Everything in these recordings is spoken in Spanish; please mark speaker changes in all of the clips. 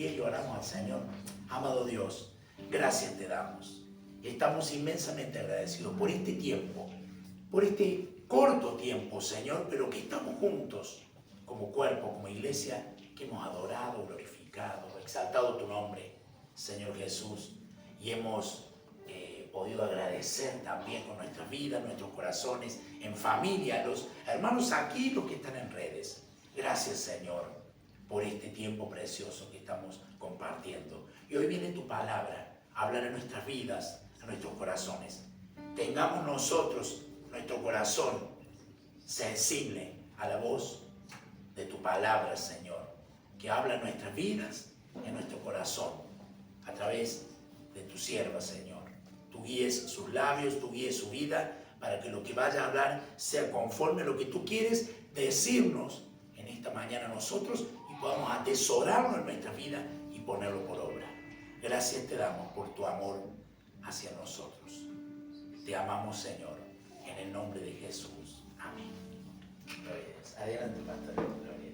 Speaker 1: pie y oramos al Señor. Amado Dios, gracias te damos. Estamos inmensamente agradecidos por este tiempo, por este corto tiempo, Señor, pero que estamos juntos como cuerpo, como iglesia, que hemos adorado, glorificado, exaltado tu nombre, Señor Jesús, y hemos podido agradecer también con nuestras vidas, nuestros corazones, en familia, los hermanos aquí, los que están en redes. Gracias, Señor, por este tiempo precioso que estamos compartiendo. Y hoy viene tu palabra a hablar en nuestras vidas, en nuestros corazones. Tengamos nosotros nuestro corazón sensible a la voz de tu palabra, Señor, que habla en nuestras vidas, en nuestro corazón, a través de tu sierva, Señor. Tú guíes sus labios, tú guíes su vida, para que lo que vaya a hablar sea conforme a lo que tú quieres decirnos en esta mañana a nosotros y podamos atesorarlo en nuestra vida y ponerlo por obra. Gracias te damos por tu amor hacia nosotros. Te amamos, Señor, en el nombre de Jesús. Amén. Gloria a Dios. Adelante, pastor. Gloria a Dios.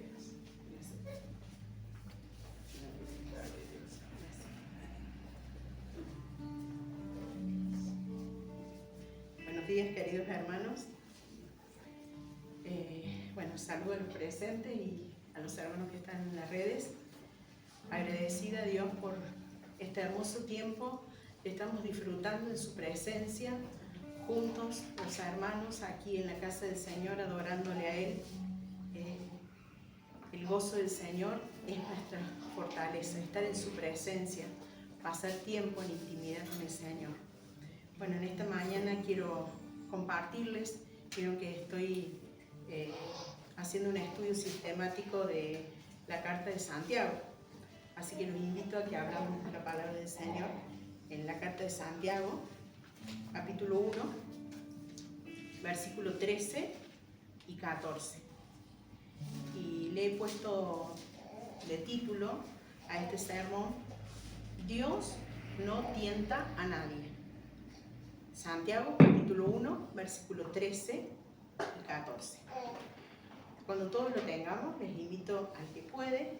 Speaker 2: Buenos días, queridos hermanos. Saludo a los presentes y a los hermanos que están en las redes. Agradecida a Dios por este hermoso tiempo que estamos disfrutando en su presencia, juntos, los hermanos, aquí en la casa del Señor, adorándole a Él. El gozo del Señor es nuestra fortaleza, estar en su presencia, pasar tiempo en intimidad con el Señor. Bueno, en esta mañana quiero compartirles, creo que estoy haciendo un estudio sistemático de la carta de Santiago. Así que los invito a que hablamos de la palabra del Señor en la carta de Santiago, capítulo 1, versículo 13 y 14. Y le he puesto de título a este sermón: Dios no tienta a nadie. Santiago, capítulo 1, versículo 13 y 14. Cuando todos lo tengamos, les invito al que puede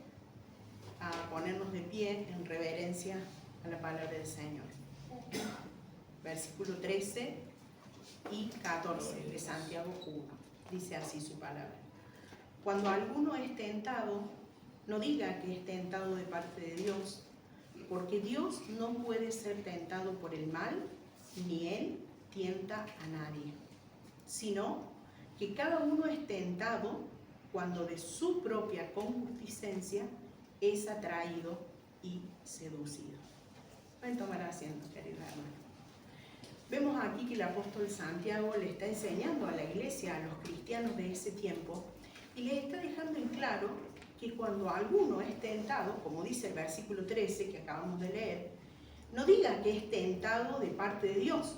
Speaker 2: a ponernos de pie en reverencia a la palabra del Señor. Versículo 13 y 14 de Santiago 1. Dice así su palabra: Cuando alguno es tentado, no diga que es tentado de parte de Dios, porque Dios no puede ser tentado por el mal, ni Él tienta a nadie, sino que cada uno es tentado cuando de su propia concupiscencia es atraído y seducido. Pueden tomar asiento, queridos hermanos. Vemos aquí que el apóstol Santiago le está enseñando a la iglesia, a los cristianos de ese tiempo, y les está dejando en claro que cuando alguno es tentado, como dice el versículo 13 que acabamos de leer, no diga que es tentado de parte de Dios,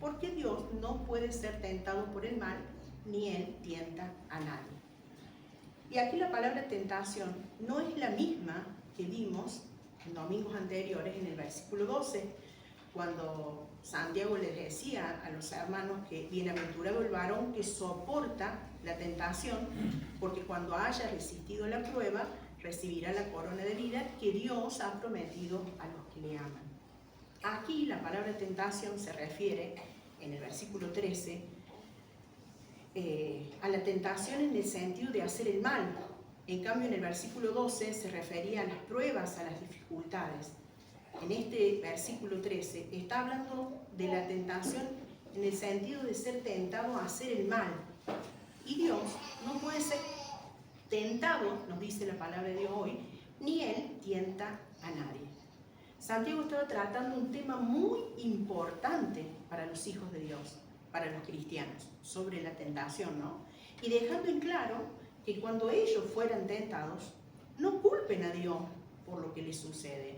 Speaker 2: porque Dios no puede ser tentado por el mal, ni Él tienta a nadie. Y aquí la palabra tentación no es la misma que vimos en domingos anteriores en el versículo 12, cuando Santiago les decía a los hermanos que bienaventurado el varón que soporta la tentación, porque cuando haya resistido la prueba, recibirá la corona de vida que Dios ha prometido a los que le aman. Aquí la palabra tentación se refiere, en el versículo 13, a la tentación en el sentido de hacer el mal. En cambio, en el versículo 12 se refería a las pruebas, a las dificultades. En este versículo 13 está hablando de la tentación en el sentido de ser tentado a hacer el mal. Y Dios no puede ser tentado, nos dice la palabra de Dios hoy, ni Él tienta a nadie. Santiago estaba tratando un tema muy importante para los hijos de Dios, para los cristianos, sobre la tentación, ¿no? Y dejando en claro que cuando ellos fueran tentados, no culpen a Dios por lo que les sucede,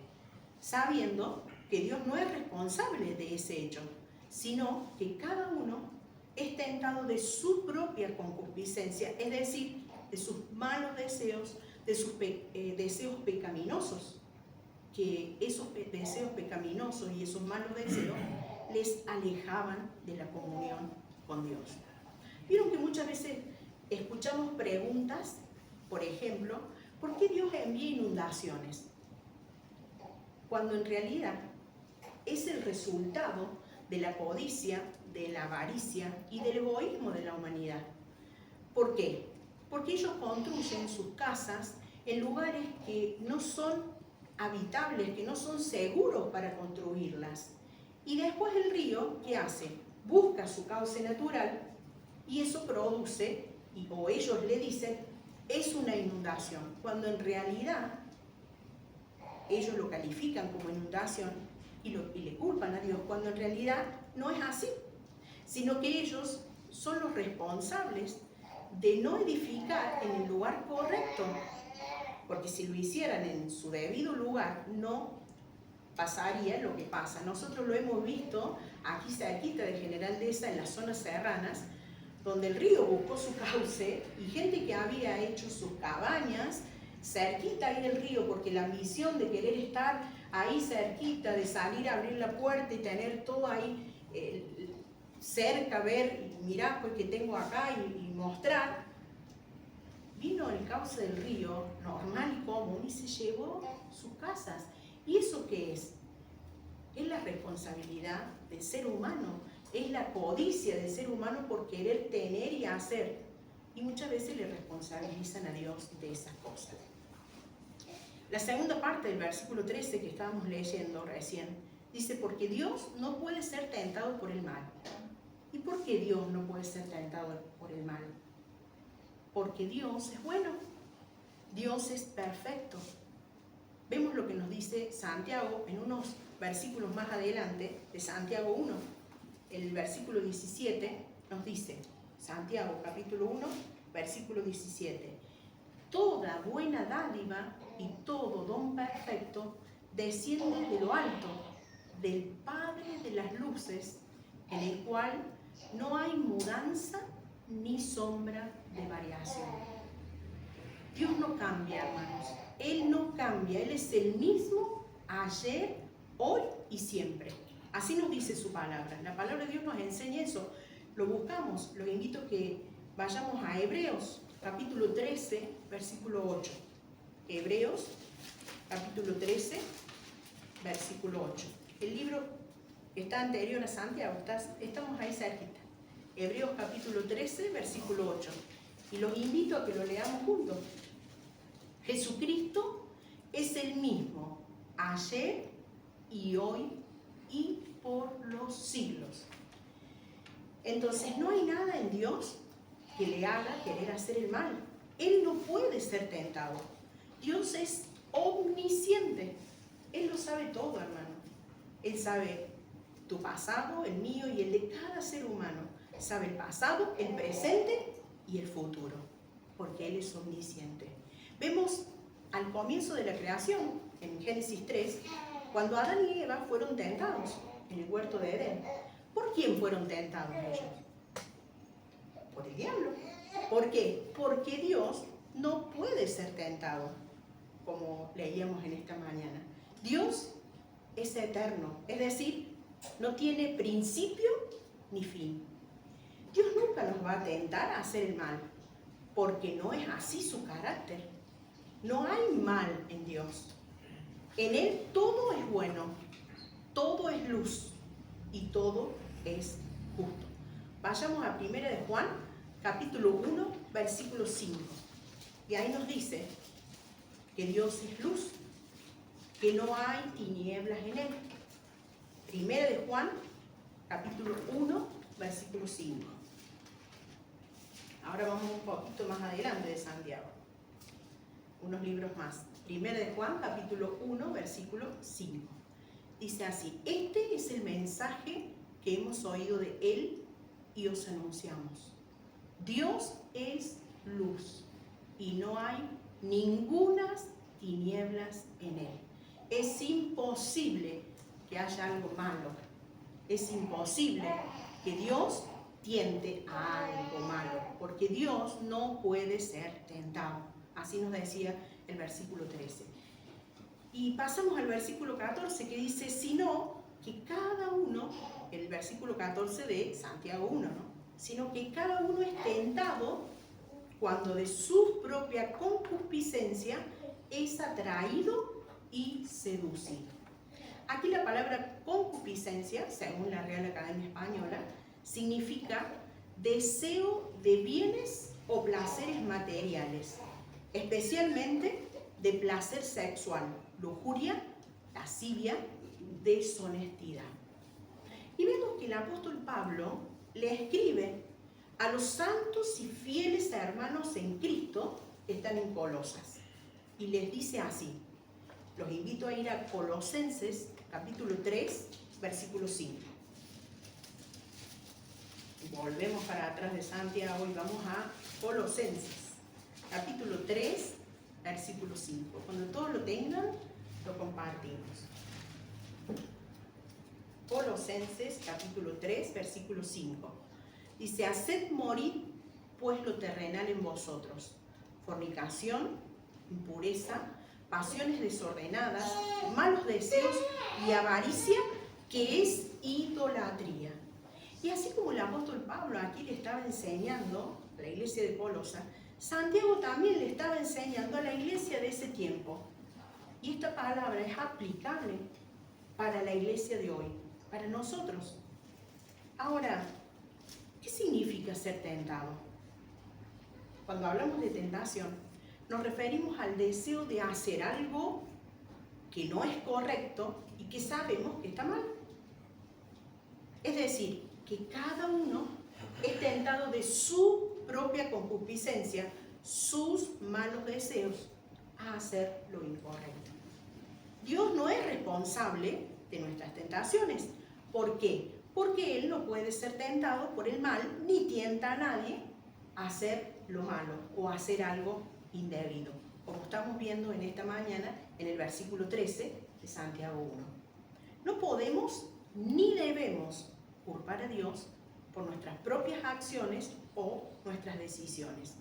Speaker 2: sabiendo que Dios no es responsable de ese hecho, sino que cada uno es tentado de su propia concupiscencia, es decir, de sus malos deseos, de sus deseos pecaminosos, que esos deseos pecaminosos y esos malos deseos les alejaban de la comunión con Dios. Vieron que muchas veces escuchamos preguntas, por ejemplo, ¿por qué Dios envía inundaciones? cuando en realidad es el resultado de la codicia, de la avaricia y del egoísmo de la humanidad. ¿Por qué? Porque ellos construyen sus casas en lugares que no son habitables, que no son seguros para construirlas. Y después el río, ¿qué hace? Busca su cauce natural y eso produce, o ellos le dicen, es una inundación, cuando en realidad ellos lo califican como inundación y le culpan a Dios, cuando en realidad no es así, sino que ellos son los responsables de no edificar en el lugar correcto, porque si lo hicieran en su debido lugar, no pasaría lo que pasa. Nosotros lo hemos visto aquí cerquita de General Dehesa, en las zonas serranas, donde el río buscó su cauce y gente que había hecho sus cabañas cerquita ahí del río, porque la ambición de querer estar ahí cerquita, de salir a abrir la puerta y tener todo ahí cerca, ver, mirá pues que tengo acá y mostrar, vino el cauce del río normal y común y se llevó sus casas. ¿Y eso qué es? Es la responsabilidad del ser humano, es la codicia del ser humano por querer tener y hacer. Y muchas veces le responsabilizan a Dios de esas cosas. La segunda parte del versículo 13 que estábamos leyendo recién, dice, porque Dios no puede ser tentado por el mal. ¿Y por qué Dios no puede ser tentado por el mal? Porque Dios es bueno, Dios es perfecto. Vemos lo que nos dice Santiago en unos versículos más adelante de Santiago 1. El versículo 17 nos dice, Santiago capítulo 1, versículo 17, toda buena dádiva y todo don perfecto desciende de lo alto, del Padre de las luces, en el cual no hay mudanza ni sombra de variación. Dios no cambia, hermanos. Él no cambia. Él es el mismo ayer, hoy y siempre. Así nos dice su palabra. La palabra de Dios nos enseña eso. Lo buscamos. Los invito a que vayamos a Hebreos, capítulo 13, versículo 8. Hebreos, capítulo 13, versículo 8. El libro está anterior a Santiago. Estamos ahí cerquita. Hebreos capítulo 13, versículo 8. Y los invito a que lo leamos juntos. Jesucristo es el mismo ayer y hoy y por los siglos. Entonces no hay nada en Dios que le haga querer hacer el mal. Él no puede ser tentado. Dios es omnisciente. Él lo sabe todo, hermano. Él sabe tu pasado, el mío y el de cada ser humano. Sabe el pasado, el presente y el futuro, porque Él es omnisciente. Vemos al comienzo de la creación, en Génesis 3, cuando Adán y Eva fueron tentados en el huerto de Edén. ¿Por quién fueron tentados ellos? Por el diablo. ¿Por qué? Porque Dios no puede ser tentado, como leíamos en esta mañana. Dios es eterno, es decir, no tiene principio ni fin. Dios nunca nos va a tentar a hacer el mal, porque no es así su carácter. No hay mal en Dios. En Él todo es bueno, todo es luz y todo es justo. Vayamos a 1 de Juan, capítulo 1, versículo 5. Y ahí nos dice que Dios es luz, que no hay tinieblas en Él. 1 de Juan, capítulo 1, versículo 5. Ahora vamos un poquito más adelante de Santiago, unos libros más. 1 de Juan, capítulo 1, versículo 5. Dice así, este es el mensaje que hemos oído de Él y os anunciamos. Dios es luz y no hay ningunas tinieblas en Él. Es imposible que haya algo malo. Es imposible que Dios tiente a algo malo, porque Dios no puede ser tentado. Así nos decía el versículo 13. Y pasamos al versículo 14 que dice, sino que cada uno, el versículo 14 de Santiago 1, ¿no? Sino que cada uno es tentado cuando de su propia concupiscencia es atraído y seducido. Aquí la palabra concupiscencia, según la Real Academia Española, significa deseo de bienes o placeres materiales, especialmente de placer sexual, lujuria, lascivia, deshonestidad. Y vemos que el apóstol Pablo le escribe a los santos y fieles hermanos en Cristo que están en Colosas. Y les dice así, los invito a ir a Colosenses, capítulo 3, versículo 5. Volvemos para atrás de Santiago y vamos a Colosenses, capítulo 3, versículo 5. Cuando todos lo tengan, lo compartimos. Colosenses, capítulo 3, versículo 5. Dice, haced morir pues lo terrenal en vosotros, fornicación, impureza, pasiones desordenadas, malos deseos y avaricia, que es idolatría. Y así como el apóstol Pablo aquí le estaba enseñando a la iglesia de Colosa, Santiago también le estaba enseñando a la iglesia de ese tiempo. Y esta palabra es aplicable para la iglesia de hoy, para nosotros. Ahora, ¿qué significa ser tentado? Cuando hablamos de tentación, nos referimos al deseo de hacer algo que no es correcto y que sabemos que está mal. Es decir, que cada uno es tentado de su propia concupiscencia, sus malos deseos, a hacer lo incorrecto. Dios no es responsable de nuestras tentaciones. ¿Por qué? Porque Él no puede ser tentado por el mal, ni tienta a nadie a hacer lo malo o a hacer algo indebido, como estamos viendo en esta mañana en el versículo 13 de Santiago 1. No podemos ni debemos culpar a Dios por nuestras propias acciones o nuestras decisiones.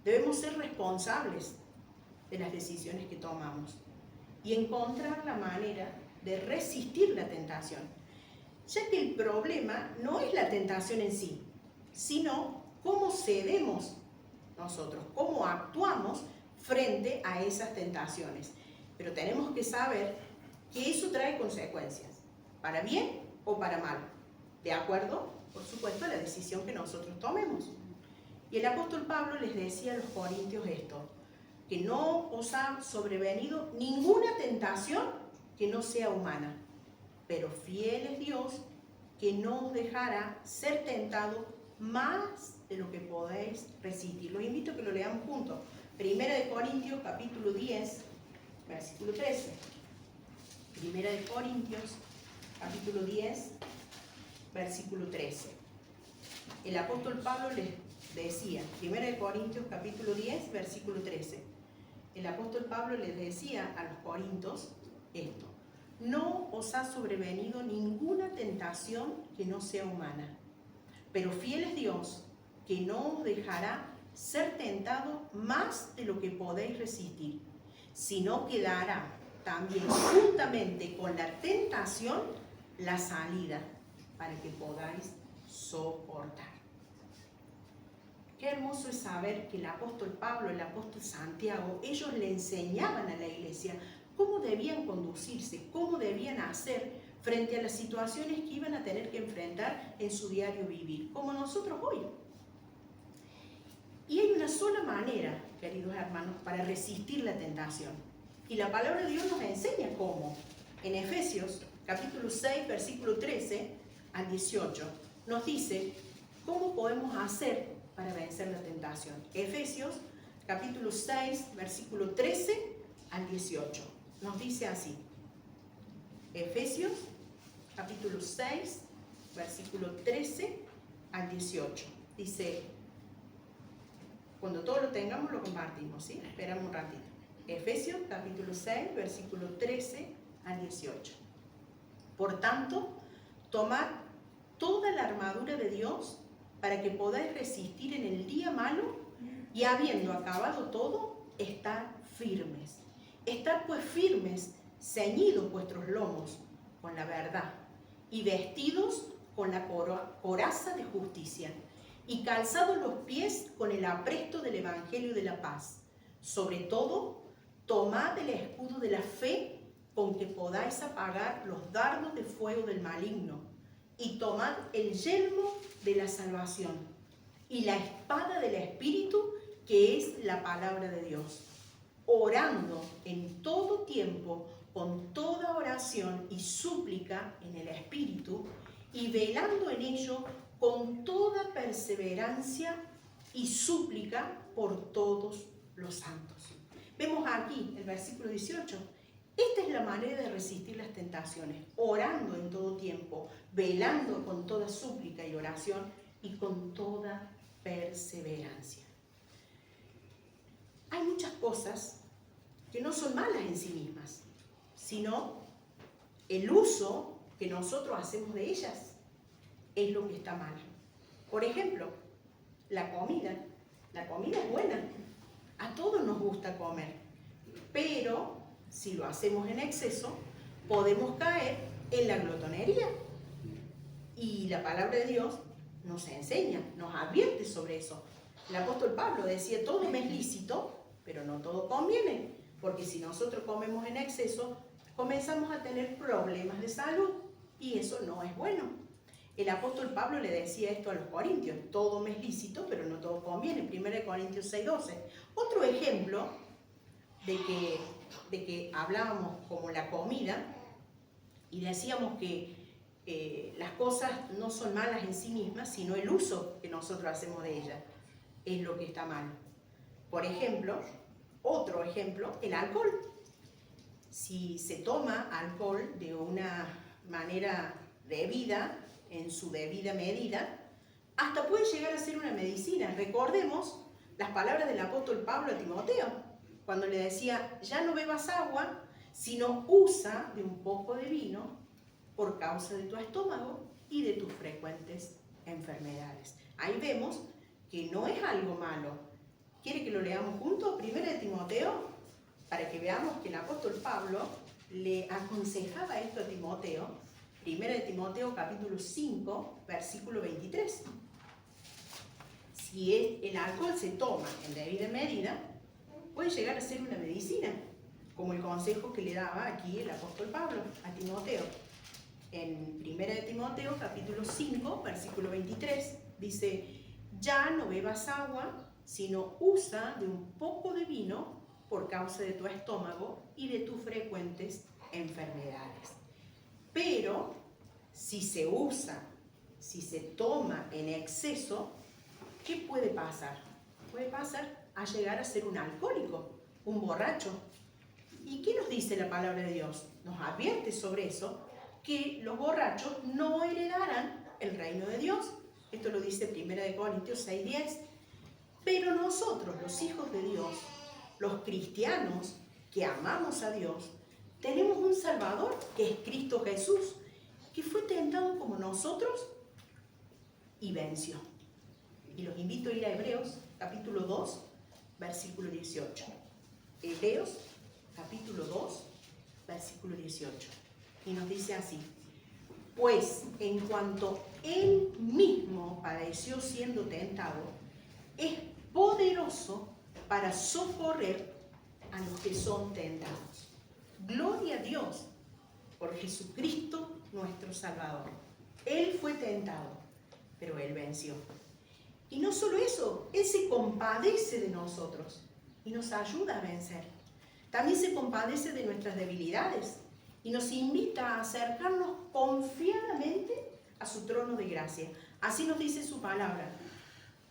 Speaker 2: Debemos ser responsables de las decisiones que tomamos y encontrar la manera de resistir la tentación, ya que el problema no es la tentación en sí, sino cómo cedemos nosotros, cómo actuamos frente a esas tentaciones. Pero tenemos que saber que eso trae consecuencias, para bien o para mal, de acuerdo, por supuesto, a la decisión que nosotros tomemos. Y el apóstol Pablo les decía a los corintios esto, que no os ha sobrevenido ninguna tentación que no sea humana, pero fiel es Dios, que no os dejará ser tentado más de lo que podéis resistir. Los invito a que lo leamos juntos. Primera de Corintios, capítulo 10, versículo 13. Primera de Corintios, capítulo 10, versículo 13. El apóstol Pablo les decía, Primera de Corintios, capítulo 10, versículo 13. El apóstol Pablo les decía a los corintios esto: no os ha sobrevenido ninguna tentación que no sea humana, pero fiel es Dios, que no os dejará ser tentado más de lo que podéis resistir, sino que dará también juntamente con la tentación la salida para que podáis soportar. Qué hermoso es saber que el apóstol Pablo, el apóstol Santiago, ellos le enseñaban a la iglesia cómo debían conducirse, cómo debían hacer frente a las situaciones que iban a tener que enfrentar en su diario vivir, como nosotros hoy. Y hay una sola manera, queridos hermanos, para resistir la tentación. Y la palabra de Dios nos enseña cómo. En Efesios, capítulo 6, versículo 13 al 18, nos dice cómo podemos hacer para vencer la tentación. Efesios, capítulo 6, versículo 13 al 18. Nos dice así. Efesios, capítulo 6, versículo 13 al 18. Dice, cuando todo lo tengamos lo compartimos, ¿sí? Esperamos un ratito. Efesios, capítulo 6, versículo 13 al 18. Por tanto, tomad toda la armadura de Dios para que podáis resistir en el día malo y habiendo acabado todo, estar firmes. Estad pues firmes, ceñidos vuestros lomos con la verdad y vestidos con la coraza de justicia y calzados los pies con el apresto del evangelio de la paz. Sobre todo, tomad el escudo de la fe con que podáis apagar los dardos de fuego del maligno, y tomad el yelmo de la salvación y la espada del Espíritu, que es la palabra de Dios, orando en todo tiempo con toda oración y súplica en el Espíritu, y velando en ello con toda perseverancia y súplica por todos los santos. Vemos aquí el versículo 18. Esta es la manera de resistir las tentaciones, orando en todo tiempo, velando con toda súplica y oración y con toda perseverancia. Hay muchas cosas que no son malas en sí mismas, sino el uso que nosotros hacemos de ellas es lo que está mal. Por ejemplo, la comida. La comida es buena. A todos nos gusta comer, pero si lo hacemos en exceso, podemos caer en la glotonería. Y la palabra de Dios nos enseña, nos advierte sobre eso. El apóstol Pablo decía, todo me es lícito, pero no todo conviene, porque si nosotros comemos en exceso, comenzamos a tener problemas de salud, y eso no es bueno. El apóstol Pablo le decía esto a los corintios, todo me es lícito, pero no todo conviene, 1 Corintios 6:12. Otro ejemplo de que hablábamos como la comida, y decíamos que las cosas no son malas en sí mismas, sino el uso que nosotros hacemos de ellas es lo que está mal. Por ejemplo, otro ejemplo, el alcohol. Si se toma alcohol de una manera debida, en su debida medida, hasta puede llegar a ser una medicina. Recordemos las palabras del apóstol Pablo a Timoteo, cuando le decía, ya no bebas agua, sino usa de un poco de vino por causa de tu estómago y de tus frecuentes enfermedades. Ahí vemos que no es algo malo. ¿Quiere que lo leamos juntos? 1 Timoteo, para que veamos que el apóstol Pablo le aconsejaba esto a Timoteo. 1 Timoteo capítulo 5, versículo 23. Si el alcohol se toma en debida medida, puede llegar a ser una medicina, como el consejo que le daba aquí el apóstol Pablo a Timoteo. En 1 Timoteo capítulo 5, versículo 23, dice, ya no bebas agua, sino usa de un poco de vino por causa de tu estómago y de tus frecuentes enfermedades. Pero si se usa, si se toma en exceso, ¿qué puede pasar? Puede pasar a llegar a ser un alcohólico, un borracho. ¿Y qué nos dice la palabra de Dios? Nos advierte sobre eso, que los borrachos no heredarán el reino de Dios. Esto lo dice 1 Corintios 6:10. Pero nosotros, los hijos de Dios, los cristianos que amamos a Dios, tenemos un Salvador que es Cristo Jesús, que fue tentado como nosotros y venció. Y los invito a ir a Hebreos capítulo 2, versículo 18. Hebreos capítulo 2, versículo 18. Y nos dice así, pues en cuanto Él mismo padeció siendo tentado, es poderoso para socorrer a los que son tentados. Gloria a Dios por Jesucristo nuestro Salvador. Él fue tentado, pero Él venció. Y no solo eso, Él se compadece de nosotros y nos ayuda a vencer. También se compadece de nuestras debilidades y nos invita a acercarnos confiadamente a su trono de gracia. Así nos dice su palabra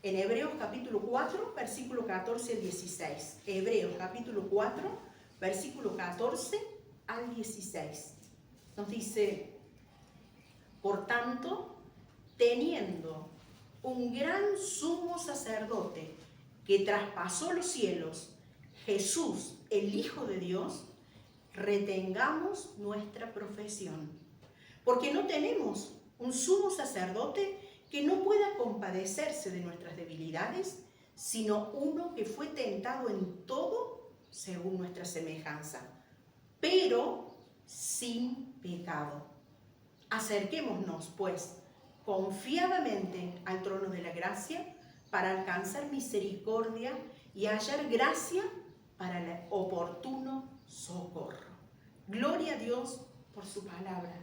Speaker 2: en Hebreos capítulo 4, versículo 14 al 16. Hebreos capítulo 4, versículo 14 al 16. Nos dice, por tanto, teniendo un gran sumo sacerdote que traspasó los cielos, Jesús, el Hijo de Dios, retengamos nuestra profesión. Porque no tenemos un sumo sacerdote que no pueda compadecerse de nuestras debilidades, sino uno que fue tentado en todo según nuestra semejanza, pero sin pecado. Acerquémonos, pues, confiadamente al trono de la gracia para alcanzar misericordia y hallar gracia para el oportuno socorro. Gloria a Dios por su palabra.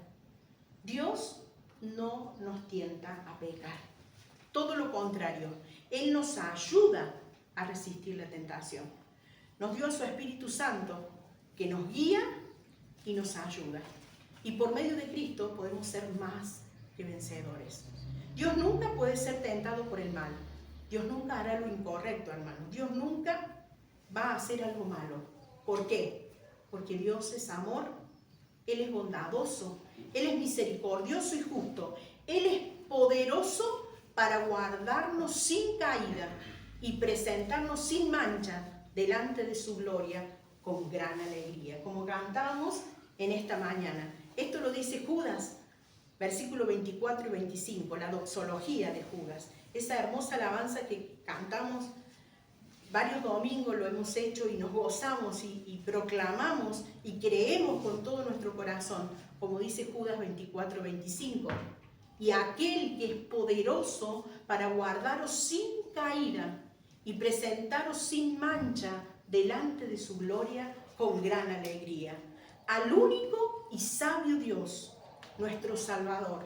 Speaker 2: Dios no nos tienta a pecar. Todo lo contrario, Él nos ayuda a resistir la tentación. Nos dio a su Espíritu Santo que nos guía y nos ayuda. Y por medio de Cristo podemos ser más que vencedores. Dios nunca puede ser tentado por el mal. Dios nunca hará lo incorrecto, hermano. Dios nunca va a hacer algo malo. ¿Por qué? Porque Dios es amor, Él es bondadoso, Él es misericordioso y justo. Él es poderoso para guardarnos sin caída y presentarnos sin mancha delante de su gloria con gran alegría, como cantamos en esta mañana. Esto lo dice Judas, versículo 24 y 25, la doxología de Judas. Esa hermosa alabanza que cantamos varios domingos, lo hemos hecho y nos gozamos y proclamamos y creemos con todo nuestro corazón, como dice Judas 24, 25. Y aquel que es poderoso para guardaros sin caída y presentaros sin mancha delante de su gloria con gran alegría. Al único y sabio Dios, nuestro Salvador,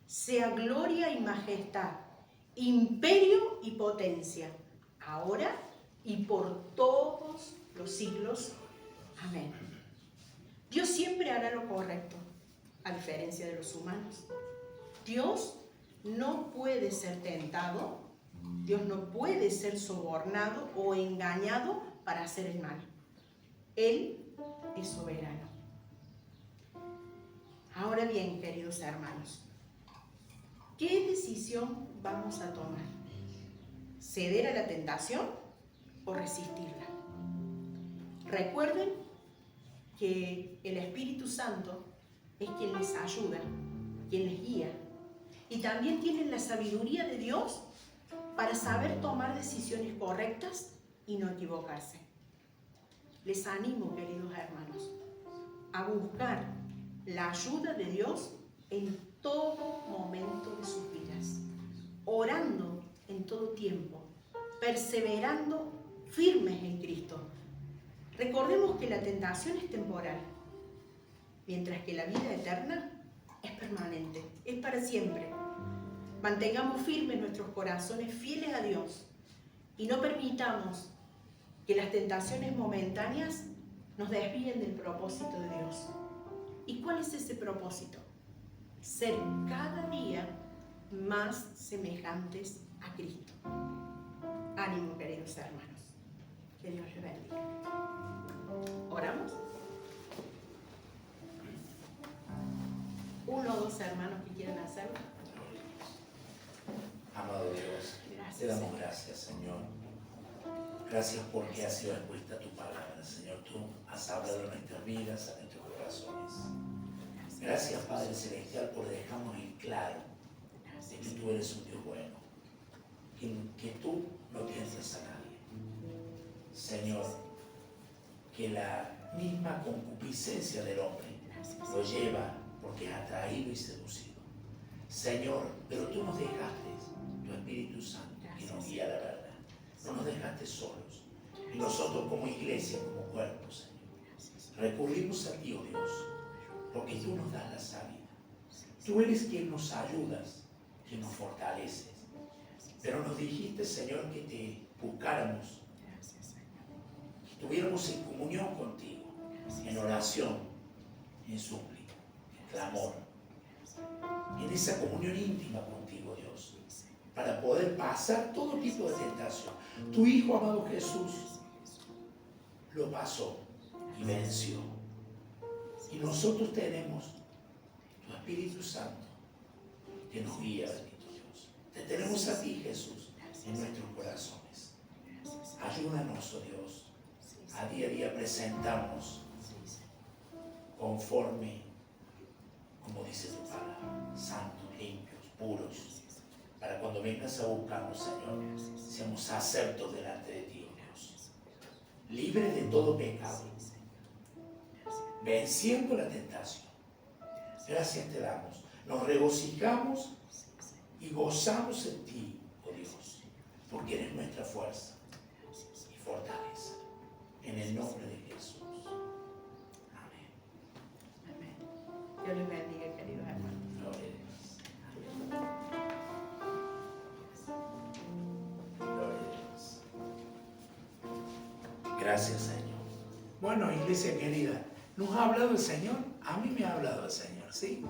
Speaker 2: sea gloria y majestad, imperio y potencia, ahora y por todos los siglos. Amén. Dios siempre hará lo correcto, a diferencia de los humanos. Dios no puede ser tentado, Dios no puede ser sobornado o engañado para hacer el mal. Él es soberano. Ahora bien, queridos hermanos, ¿qué decisión vamos a tomar? ¿Ceder a la tentación o resistirla? Recuerden que el Espíritu Santo es quien les ayuda, quien les guía. Y también tienen la sabiduría de Dios para saber tomar decisiones correctas y no equivocarse. Les animo, queridos hermanos, a buscar la ayuda de Dios en todo momento de sus vidas, orando en todo tiempo, perseverando firmes en Cristo. Recordemos que la tentación es temporal, mientras que la vida eterna es permanente, es para siempre. Mantengamos firmes nuestros corazones fieles a Dios y no permitamos que las tentaciones momentáneas nos desvíen del propósito de Dios. ¿Y cuál es ese propósito? Ser cada día más semejantes a Cristo. Ánimo, queridos hermanos. Que Dios les bendiga. ¿Oramos? Uno o dos hermanos que quieran hacerlo.
Speaker 1: Amado Dios,
Speaker 2: Gracias,
Speaker 1: te damos
Speaker 2: Señor.
Speaker 1: gracias, Señor. Gracias porque ha sido expuesta tu palabra, Señor. Tú has hablado en nuestras vidas, a nuestros corazones. Gracias, Padre Celestial, por dejarnos en claro de que tú eres un Dios bueno, que tú no tientas a nadie. Señor, que la misma concupiscencia del hombre lo lleva porque es atraído y seducido. Señor, pero tú nos dejaste tu Espíritu Santo que nos guía a la verdad. No nos dejaste solos. Y nosotros como iglesia, como cuerpo, Señor, recurrimos a ti, oh Dios, porque tú nos das la salida. Tú eres quien nos ayudas, quien nos fortaleces. Pero nos dijiste, Señor, que te buscáramos, que estuviéramos en comunión contigo, en oración, en súplica, en clamor, en esa comunión íntima contigo, Dios, para poder pasar todo tipo de tentación. Tu Hijo amado Jesús lo pasó y venció. Y nosotros tenemos tu Espíritu Santo que nos guía, bendito Dios. Te tenemos a ti, Jesús, en nuestros corazones. Ayúdanos, oh Dios, a día presentarnos conforme, como dice tu palabra, santos, limpios, puros, para cuando vengas a buscarnos, Señor, seamos aceptos delante de ti, oh Dios, libres de todo pecado, venciendo la tentación. Gracias te damos, nos regocijamos y gozamos en ti, oh Dios, porque eres nuestra fuerza y fortaleza, en el nombre de Jesús. Amén.
Speaker 2: Dios les bendiga, queridos hermanos.
Speaker 1: Gloria a Dios. Gloria a Dios. Gracias, Señor. Bueno, iglesia querida, ¿nos ha hablado el Señor? A mí me ha hablado el Señor, ¿sí?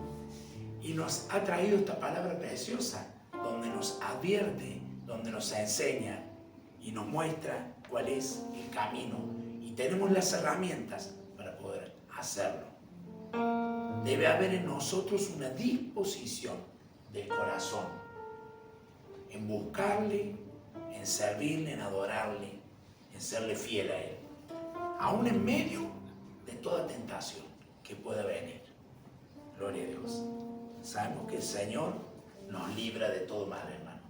Speaker 1: Y nos ha traído esta palabra preciosa, donde nos advierte, donde nos enseña y nos muestra cuál es el camino. Y tenemos las herramientas para poder hacerlo. Debe haber en nosotros una disposición del corazón en buscarle, en servirle, en adorarle, en serle fiel a Él, aún en medio de toda tentación que pueda venir. Gloria a Dios. Sabemos que el Señor nos libra de todo mal, hermano.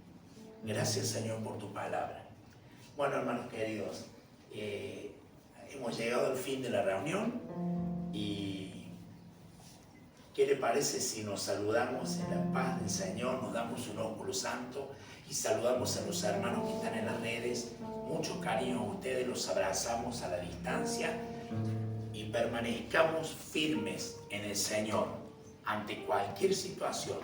Speaker 1: Gracias, Señor, por tu palabra. Bueno, hermanos queridos, hemos llegado al fin de la reunión y ¿qué le parece si nos saludamos en la paz del Señor, nos damos un ósculo santo y saludamos a los hermanos que están en las redes? Mucho cariño a ustedes, los abrazamos a la distancia y permanezcamos firmes en el Señor ante cualquier situación.